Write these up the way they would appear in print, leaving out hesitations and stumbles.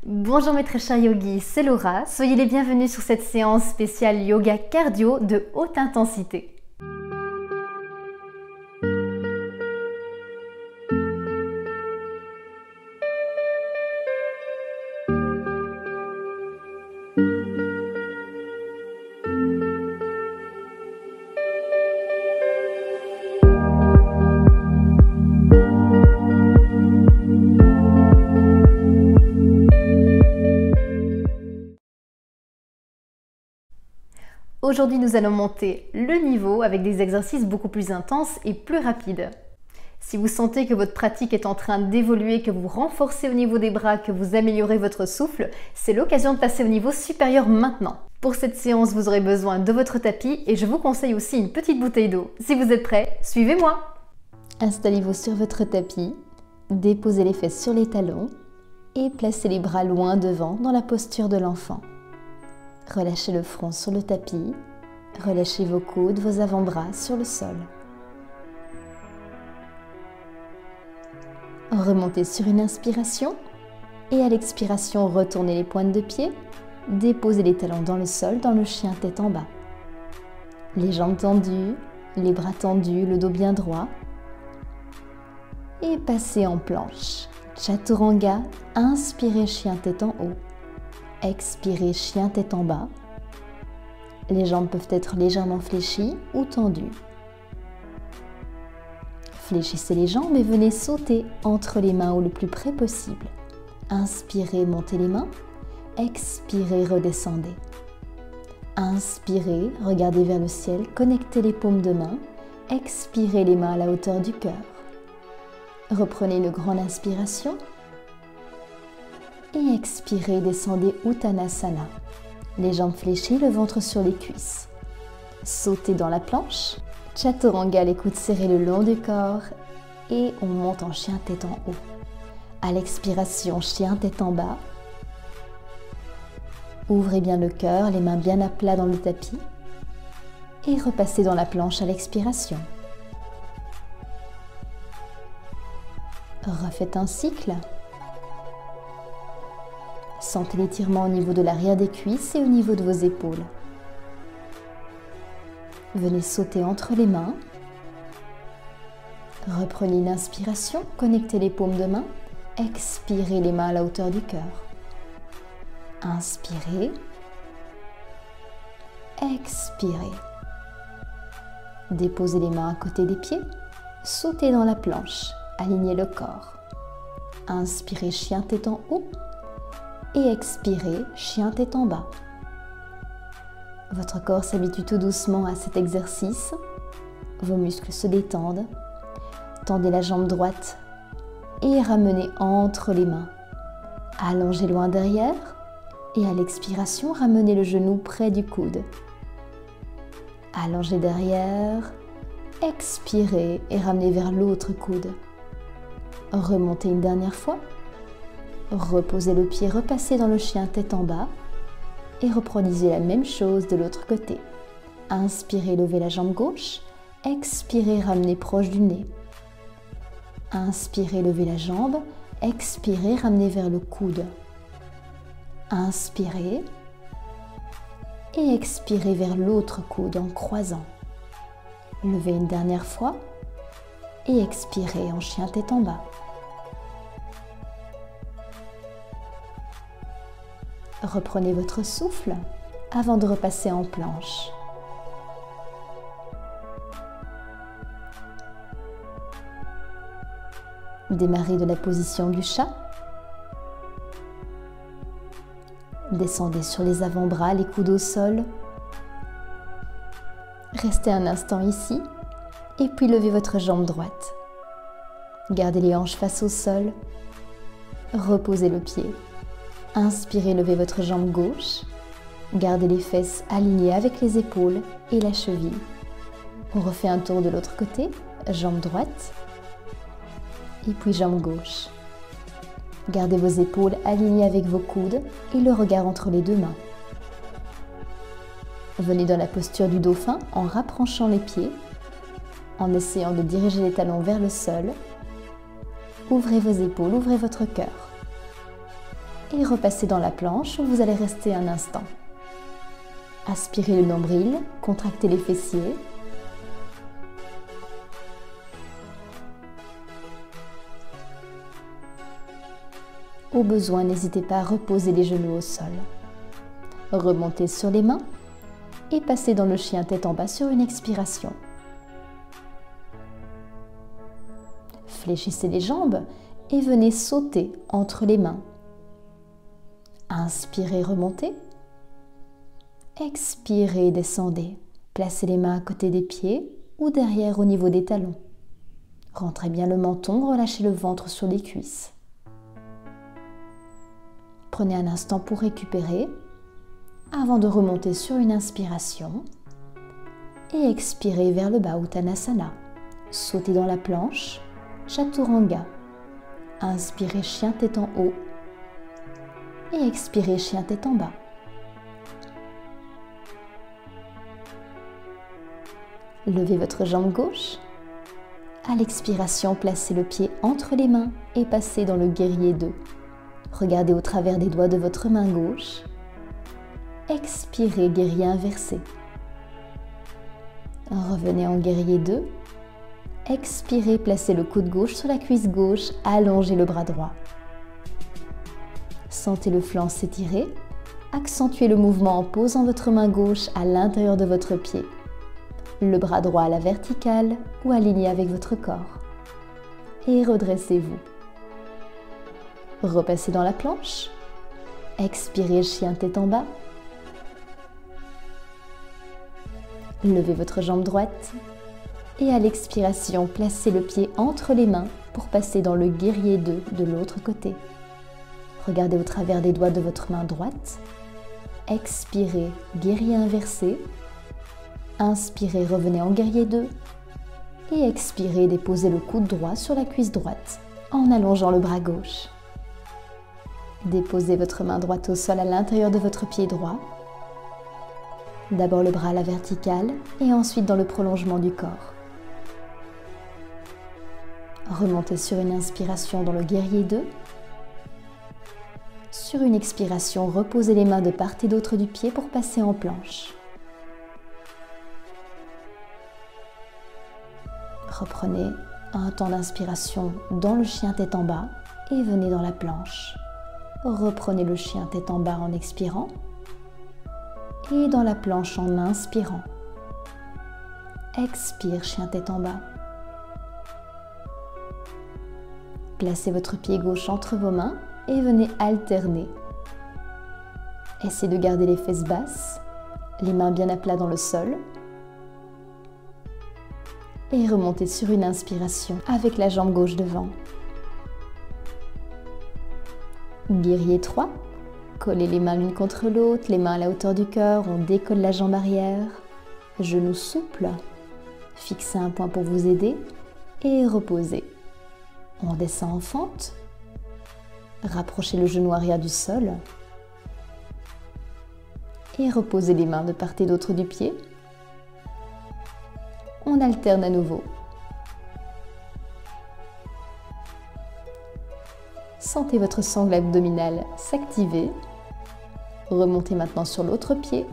Bonjour mes très chers yogis, c'est Laura. Soyez les bienvenus sur cette séance spéciale yoga cardio de haute intensité. Aujourd'hui, nous allons monter le niveau avec des exercices beaucoup plus intenses et plus rapides. Si vous sentez que votre pratique est en train d'évoluer, que vous renforcez au niveau des bras, que vous améliorez votre souffle, c'est l'occasion de passer au niveau supérieur maintenant. Pour cette séance, vous aurez besoin de votre tapis et je vous conseille aussi une petite bouteille d'eau. Si vous êtes prêts, suivez-moi! Installez-vous sur votre tapis, déposez les fesses sur les talons et placez les bras loin devant dans la posture de l'enfant. Relâchez le front sur le tapis, relâchez vos coudes, vos avant-bras sur le sol. Remontez sur une inspiration et à l'expiration, retournez les pointes de pied, déposez les talons dans le sol, dans le chien tête en bas. Les jambes tendues, les bras tendus, le dos bien droit. Et passez en planche. Chaturanga, inspirez chien tête en haut. Expirez, chien tête en bas. Les jambes peuvent être légèrement fléchies ou tendues. Fléchissez les jambes et venez sauter entre les mains ou le plus près possible. Inspirez, montez les mains. Expirez, redescendez. Inspirez, regardez vers le ciel, connectez les paumes de main. Expirez les mains à la hauteur du cœur. Reprenez une grande inspiration. Et expirez, descendez Uttanasana. Les jambes fléchies, le ventre sur les cuisses. Sautez dans la planche. Chaturanga, les coudes serrés le long du corps. Et on monte en chien tête en haut. À l'expiration, chien tête en bas. Ouvrez bien le cœur, les mains bien à plat dans le tapis. Et repassez dans la planche à l'expiration. Refaites un cycle. Sentez l'étirement au niveau de l'arrière des cuisses et au niveau de vos épaules. Venez sauter entre les mains. Reprenez une inspiration, connectez les paumes de main. Expirez les mains à la hauteur du cœur. Inspirez. Expirez. Déposez les mains à côté des pieds. Sautez dans la planche. Alignez le corps. Inspirez, chien tête en haut. Et expirez, chien tête en bas. Votre corps s'habitue tout doucement à cet exercice. Vos muscles se détendent. Tendez la jambe droite et ramenez entre les mains. Allongez loin derrière et à l'expiration, ramenez le genou près du coude. Allongez derrière, expirez et ramenez vers l'autre coude. Remontez une dernière fois. Reposez le pied, repassez dans le chien tête en bas et reproduisez la même chose de l'autre côté. Inspirez, levez la jambe gauche. Expirez, ramenez proche du nez. Inspirez, levez la jambe. Expirez, ramenez vers le coude. Inspirez et expirez vers l'autre coude en croisant. Levez une dernière fois et expirez en chien tête en bas. Reprenez votre souffle avant de repasser en planche. Démarrez de la position du chat. Descendez sur les avant-bras, les coudes au sol. Restez un instant ici et puis levez votre jambe droite. Gardez les hanches face au sol. Reposez le pied. Inspirez, levez votre jambe gauche. Gardez les fesses alignées avec les épaules et la cheville. On refait un tour de l'autre côté. Jambe droite. Et puis jambe gauche. Gardez vos épaules alignées avec vos coudes et le regard entre les deux mains. Venez dans la posture du dauphin en rapprochant les pieds, en essayant de diriger les talons vers le sol. Ouvrez vos épaules, ouvrez votre cœur. et repassez dans la planche où vous allez rester un instant. Aspirez le nombril, contractez les fessiers. Au besoin, n'hésitez pas à reposer les genoux au sol. Remontez sur les mains et passez dans le chien tête en bas sur une expiration. Fléchissez les jambes et venez sauter entre les mains. Inspirez, remontez. Expirez, descendez. Placez les mains à côté des pieds ou derrière au niveau des talons. Rentrez bien le menton, relâchez le ventre sur les cuisses. Prenez un instant pour récupérer avant de remonter sur une inspiration et expirez vers le bas, Uttanasana. Sautez dans la planche, Chaturanga. Inspirez, chien tête en haut et expirez, chien tête en bas. Levez votre jambe gauche. À l'expiration, placez le pied entre les mains et passez dans le guerrier 2. Regardez au travers des doigts de votre main gauche. Expirez, guerrier inversé. Revenez en guerrier 2. Expirez, placez le coude gauche sur la cuisse gauche, allongez le bras droit. Sentez le flanc s'étirer. Accentuez le mouvement en posant votre main gauche à l'intérieur de votre pied. Le bras droit à la verticale ou aligné avec votre corps. Et redressez-vous. Repassez dans la planche. Expirez, chien tête en bas. Levez votre jambe droite. Et à l'expiration, placez le pied entre les mains pour passer dans le guerrier 2 de l'autre côté. Regardez au travers des doigts de votre main droite. Expirez, guerrier inversé. Inspirez, revenez en guerrier 2. Et expirez, déposez le coude droit sur la cuisse droite en allongeant le bras gauche. Déposez votre main droite au sol à l'intérieur de votre pied droit. D'abord le bras à la verticale et ensuite dans le prolongement du corps. Remontez sur une inspiration dans le guerrier 2. Sur une expiration, reposez les mains de part et d'autre du pied pour passer en planche. Reprenez un temps d'inspiration dans le chien tête en bas et venez dans la planche. Reprenez le chien tête en bas en expirant et dans la planche en inspirant. Expire, chien tête en bas. Placez votre pied gauche entre vos mains et venez alterner. Essayez de garder les fesses basses, les mains bien à plat dans le sol. Et remontez sur une inspiration avec la jambe gauche devant. Guerrier 3. Collez les mains l'une contre l'autre, les mains à la hauteur du cœur, on décolle la jambe arrière. Genoux souples. Fixez un point pour vous aider et reposez. On descend en fente. Rapprochez le genou arrière du sol. Et reposez les mains de part et d'autre du pied. On alterne à nouveau. Sentez votre sangle abdominale s'activer. Remontez maintenant sur l'autre pied.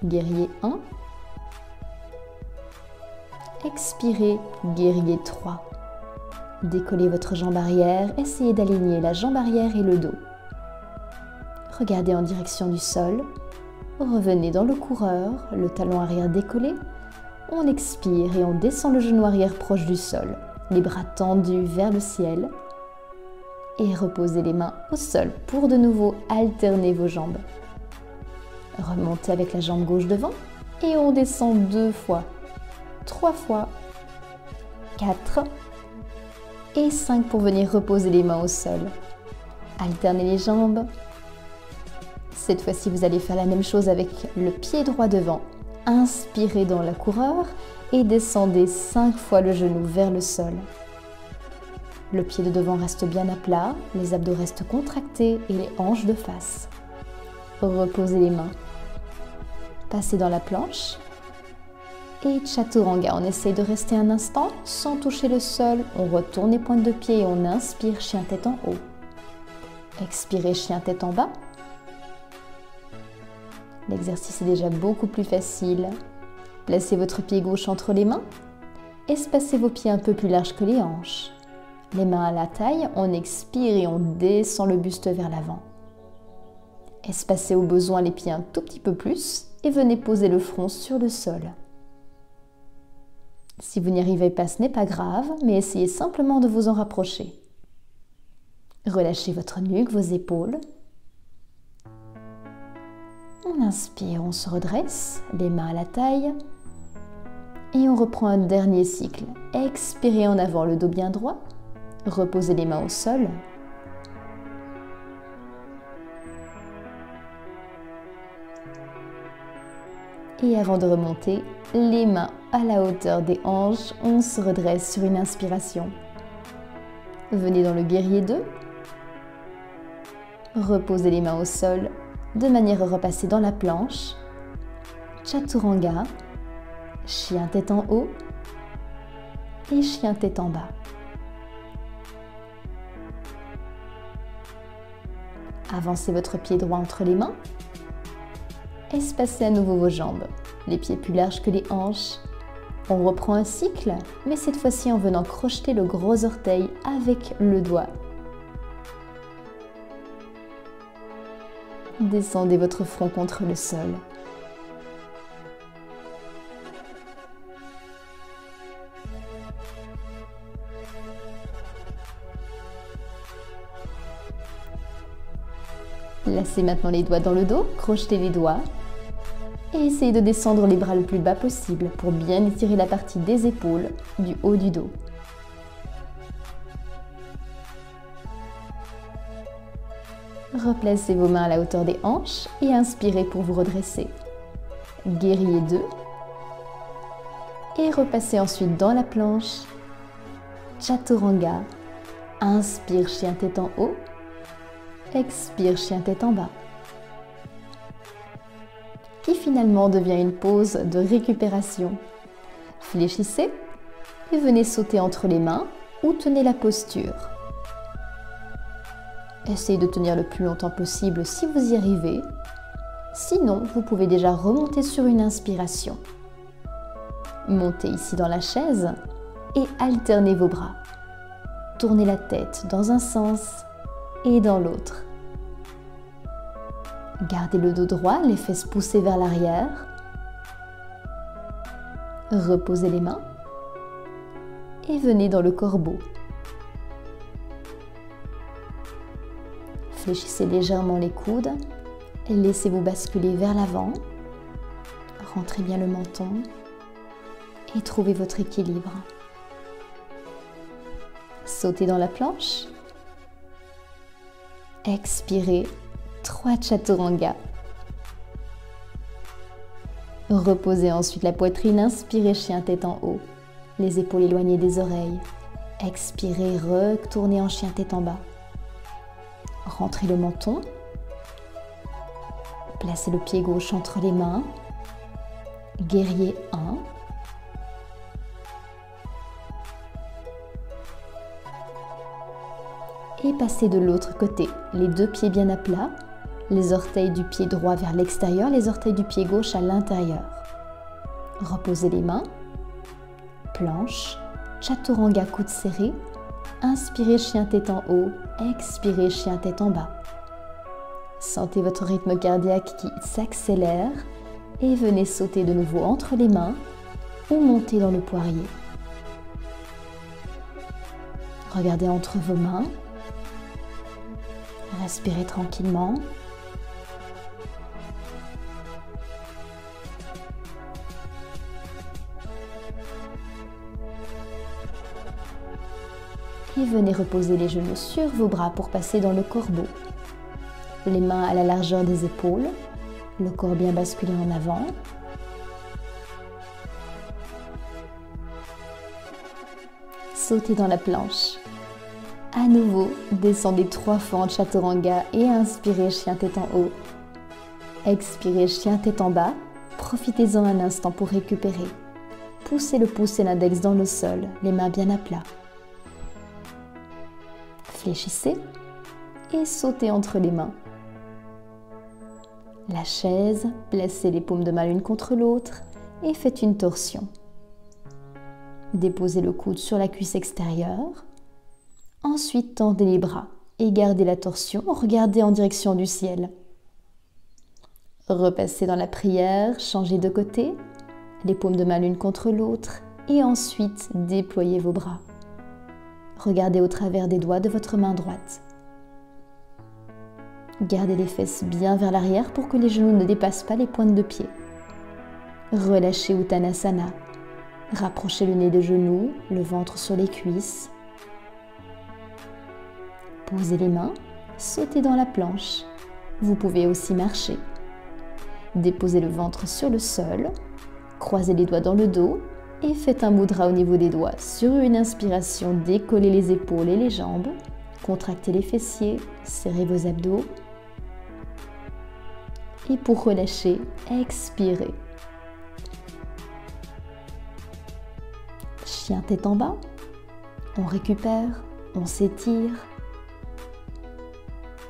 Guerrier 1. Expirez, guerrier 3. Décollez votre jambe arrière, essayez d'aligner la jambe arrière et le dos. Regardez en direction du sol. Revenez dans le coureur, le talon arrière décollé. On expire et on descend le genou arrière proche du sol. Les bras tendus vers le ciel. Et reposez les mains au sol pour de nouveau alterner vos jambes. Remontez avec la jambe gauche devant et on descend 2 fois, 3 fois, 4 et 5 pour venir reposer les mains au sol. Alternez les jambes. Cette fois-ci, vous allez faire la même chose avec le pied droit devant. Inspirez dans la coureur et descendez 5 fois le genou vers le sol. Le pied de devant reste bien à plat, les abdos restent contractés et les hanches de face. Reposez les mains. Passez dans la planche. Et Chaturanga, on essaye de rester un instant sans toucher le sol. On retourne les pointes de pied et on inspire, chien tête en haut. Expirez, chien tête en bas. L'exercice est déjà beaucoup plus facile. Placez votre pied gauche entre les mains. Espacez vos pieds un peu plus larges que les hanches. Les mains à la taille, on expire et on descend le buste vers l'avant. Espacez au besoin les pieds un tout petit peu plus et venez poser le front sur le sol. Si vous n'y arrivez pas, ce n'est pas grave, mais essayez simplement de vous en rapprocher. Relâchez votre nuque, vos épaules. On inspire, on se redresse, les mains à la taille. Et on reprend un dernier cycle. Expirez en avant, le dos bien droit. Reposez les mains au sol. Et avant de remonter, les mains à la hauteur des hanches, on se redresse sur une inspiration. Venez dans le guerrier 2. Reposez les mains au sol de manière à repasser dans la planche. Chaturanga, chien tête en haut et chien tête en bas. Avancez votre pied droit entre les mains. Espacez à nouveau vos jambes, les pieds plus larges que les hanches. On reprend un cycle, mais cette fois-ci en venant crocheter le gros orteil avec le doigt. Descendez votre front contre le sol. Placez maintenant les doigts dans le dos, crochetez les doigts et essayez de descendre les bras le plus bas possible pour bien étirer la partie des épaules du haut du dos. Replacez vos mains à la hauteur des hanches et inspirez pour vous redresser. Guerrier 2. Et repassez ensuite dans la planche. Chaturanga. Inspire, chien tête en haut. Expire, chien tête en bas. Qui finalement devient une pause de récupération. Fléchissez et venez sauter entre les mains ou tenez la posture. Essayez de tenir le plus longtemps possible si vous y arrivez. Sinon, vous pouvez déjà remonter sur une inspiration. Montez ici dans la chaise et alternez vos bras. Tournez la tête dans un sens et dans l'autre. Gardez le dos droit, les fesses poussées vers l'arrière. Reposez les mains et venez dans le corbeau. Fléchissez légèrement les coudes, laissez-vous basculer vers l'avant, rentrez bien le menton et trouvez votre équilibre. Sautez dans la planche, expirez, 3 chaturanga. Reposez ensuite la poitrine, inspirez, chien tête en haut, les épaules éloignées des oreilles. Expirez, retournez en chien tête en bas. Rentrez le menton, placez le pied gauche entre les mains, guerrier 1, et passez de l'autre côté, les deux pieds bien à plat, les orteils du pied droit vers l'extérieur, les orteils du pied gauche à l'intérieur. Reposez les mains, planche, chaturanga coude serré. Inspirez, chien tête en haut, expirez, chien tête en bas. Sentez votre rythme cardiaque qui s'accélère et venez sauter de nouveau entre les mains ou monter dans le poirier. Regardez entre vos mains, respirez tranquillement. Et venez reposer les genoux sur vos bras pour passer dans le corbeau. Les mains à la largeur des épaules, le corps bien basculé en avant. Sautez dans la planche. À nouveau, descendez 3 fois en chaturanga et inspirez, chien tête en haut. Expirez, chien tête en bas. Profitez-en un instant pour récupérer. Poussez le pouce et l'index dans le sol, les mains bien à plat. Fléchissez et sautez entre les mains. La chaise, placez les paumes de main l'une contre l'autre et faites une torsion. Déposez le coude sur la cuisse extérieure. Ensuite, tendez les bras et gardez la torsion, regardez en direction du ciel. Repassez dans la prière, changez de côté, les paumes de main l'une contre l'autre et ensuite déployez vos bras. Regardez au travers des doigts de votre main droite. Gardez les fesses bien vers l'arrière pour que les genoux ne dépassent pas les pointes de pied. Relâchez Uttanasana. Rapprochez le nez des genoux, le ventre sur les cuisses. Posez les mains, sautez dans la planche. Vous pouvez aussi marcher. Déposez le ventre sur le sol, croisez les doigts dans le dos et faites un mudra au niveau des doigts. Sur une inspiration, décollez les épaules et les jambes, contractez les fessiers, serrez vos abdos. Et pour relâcher, expirez. Chien tête en bas, on récupère, on s'étire.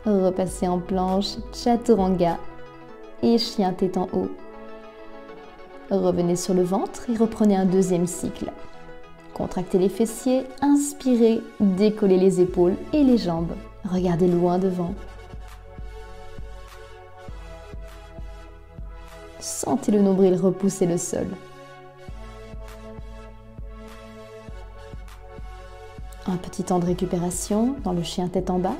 Repassez en planche, chaturanga et chien tête en haut. Revenez sur le ventre et reprenez un deuxième cycle. Contractez les fessiers, inspirez, décollez les épaules et les jambes. Regardez loin devant. Sentez le nombril repousser le sol. Un petit temps de récupération dans le chien tête en bas.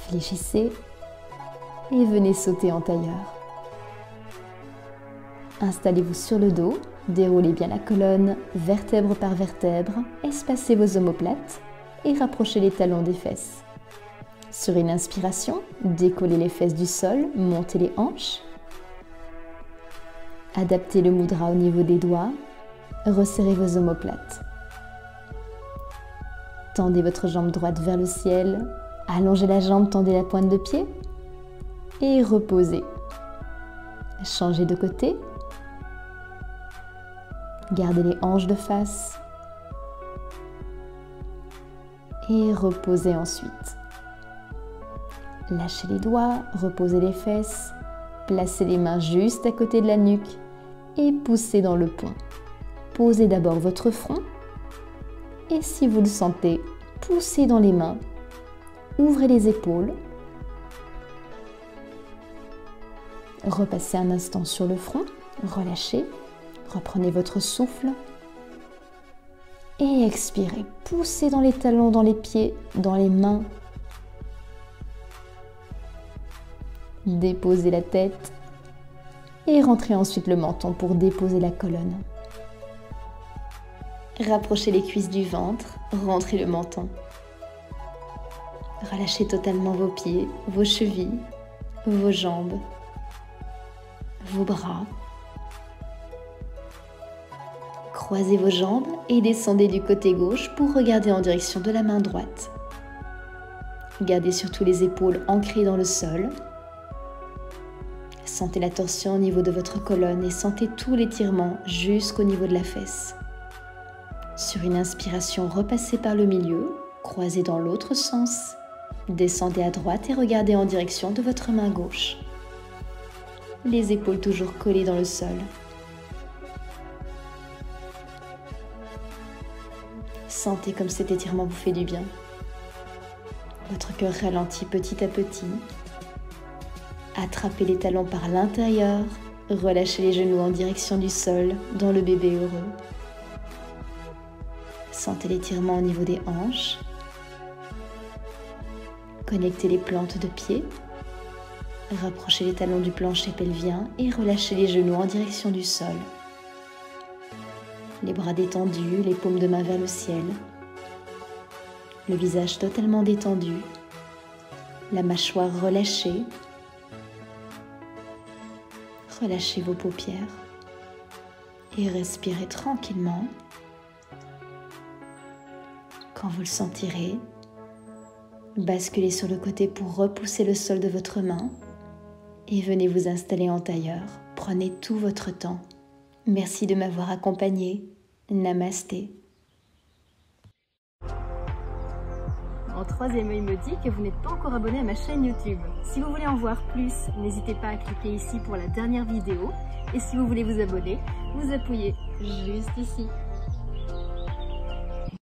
Fléchissez et venez sauter en tailleur. Installez-vous sur le dos, déroulez bien la colonne, vertèbre par vertèbre, espacez vos omoplates et rapprochez les talons des fesses. Sur une inspiration, décollez les fesses du sol, montez les hanches. Adaptez le mudra au niveau des doigts, resserrez vos omoplates. Tendez votre jambe droite vers le ciel, allongez la jambe, tendez la pointe de pied et reposez. Changez de côté. Gardez les hanches de face et reposez ensuite. Lâchez les doigts, reposez les fesses, placez les mains juste à côté de la nuque et poussez dans le poing. Posez d'abord votre front et si vous le sentez, poussez dans les mains, ouvrez les épaules, repassez un instant sur le front, relâchez, reprenez votre souffle et expirez. Poussez dans les talons, dans les pieds, dans les mains. Déposez la tête et rentrez ensuite le menton pour déposer la colonne. Rapprochez les cuisses du ventre, rentrez le menton. Relâchez totalement vos pieds, vos chevilles, vos jambes, vos bras. Croisez vos jambes et descendez du côté gauche pour regarder en direction de la main droite. Gardez surtout les épaules ancrées dans le sol. Sentez la torsion au niveau de votre colonne et sentez tout l'étirement jusqu'au niveau de la fesse. Sur une inspiration, repassez par le milieu, croisez dans l'autre sens, descendez à droite et regardez en direction de votre main gauche. Les épaules toujours collées dans le sol. Sentez comme cet étirement vous fait du bien. Votre cœur ralentit petit à petit. Attrapez les talons par l'intérieur, relâchez les genoux en direction du sol dans le bébé heureux. Sentez l'étirement au niveau des hanches. Connectez les plantes de pied. Rapprochez les talons du plancher pelvien et relâchez les genoux en direction du sol. Les bras détendus, les paumes de main vers le ciel. Le visage totalement détendu. La mâchoire relâchée. Relâchez vos paupières et respirez tranquillement. Quand vous le sentirez, basculez sur le côté pour repousser le sol de votre main et venez vous installer en tailleur. Prenez tout votre temps. Merci de m'avoir accompagné. Namasté. Mon troisième œil me dit que vous n'êtes pas encore abonné à ma chaîne YouTube. Si vous voulez en voir plus, n'hésitez pas à cliquer ici pour la dernière vidéo. Et si vous voulez vous abonner, vous appuyez juste ici.